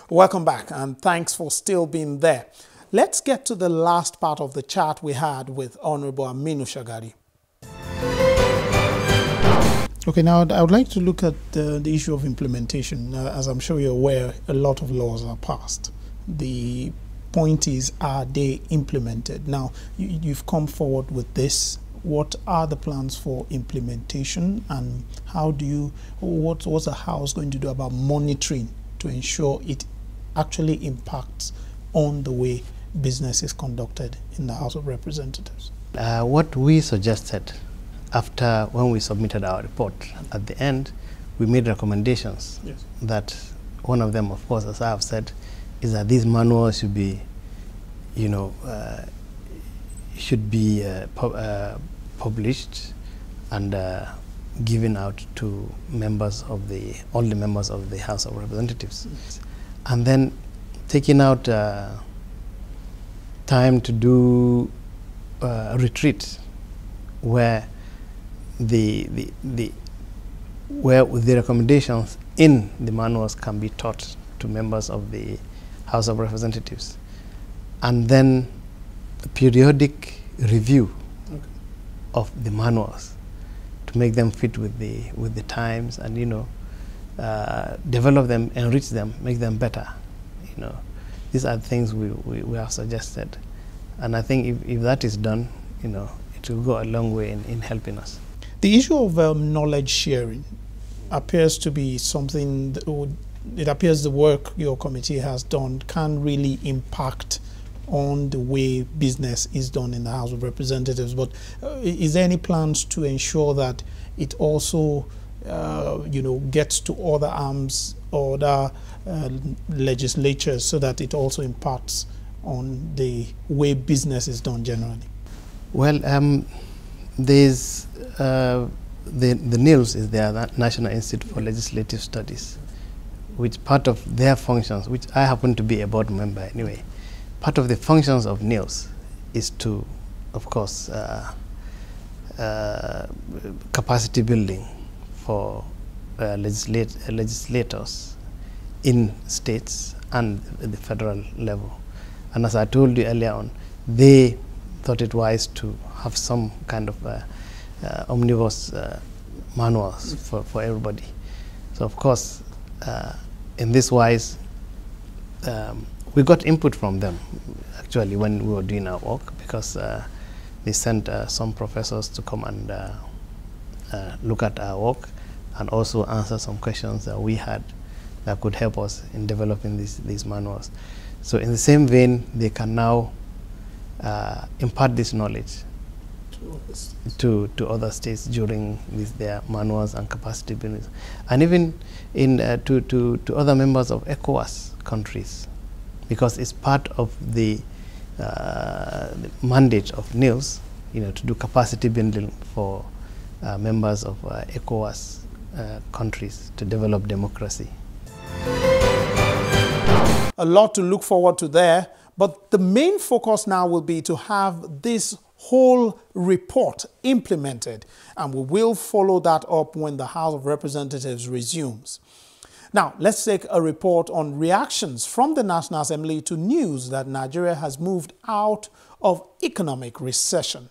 Welcome back, and thanks for still being there. Let's get to the last part of the chat we had with Honorable Aminu Shagari. Okay, now I would like to look at the issue of implementation. As I'm sure you're aware, a lot of laws are passed. The point is, are they implemented? Now, you've come forward with this. What are the plans for implementation, and how do you, what's the House going to do about monitoring to ensure it actually impacts on the way business is conducted in the House of Representatives? What we suggested after when we submitted our report, at the end, we made recommendations. Yes. That one of them, of course, as I have said, is that these manuals should be, published and given out to members of all the members of the House of Representatives. Yes. And then taking out time to do a retreat where the recommendations in the manuals can be taught to members of the House of Representatives, and then a periodic review of the manuals to make them fit with the times, and develop them, enrich them, make them better. These are things we have suggested, and I think if that is done, it will go a long way in helping us. The issue of knowledge sharing appears to be something that it appears the work your committee has done can really impact on the way business is done in the House of Representatives. But is there any plans to ensure that it also gets to other arms or other legislatures, so that it also impacts on the way business is done generally? Well, there's the NILS is the National Institute for Legislative Studies, which part of their functions, which I happen to be a board member anyway, part of the functions of NILS is to, of course, capacity building for legislators in states and at the federal level. And as I told you earlier on, they thought it wise to have some kind of omnibus manuals for everybody. So of course, in this wise, we got input from them actually when we were doing our work, because they sent some professors to come and look at our work and also answer some questions that we had that could help us in developing these manuals. So in the same vein, they can now impart this knowledge to other states during their manuals and capacity building, and even to other members of ECOWAS countries, because it's part of the mandate of NILS, to do capacity building for members of ECOWAS countries to develop democracy. A lot to look forward to there, but the main focus now will be to have this whole report implemented, and we will follow that up when the House of Representatives resumes. Now, let's take a report on reactions from the National Assembly to news that Nigeria has moved out of economic recession.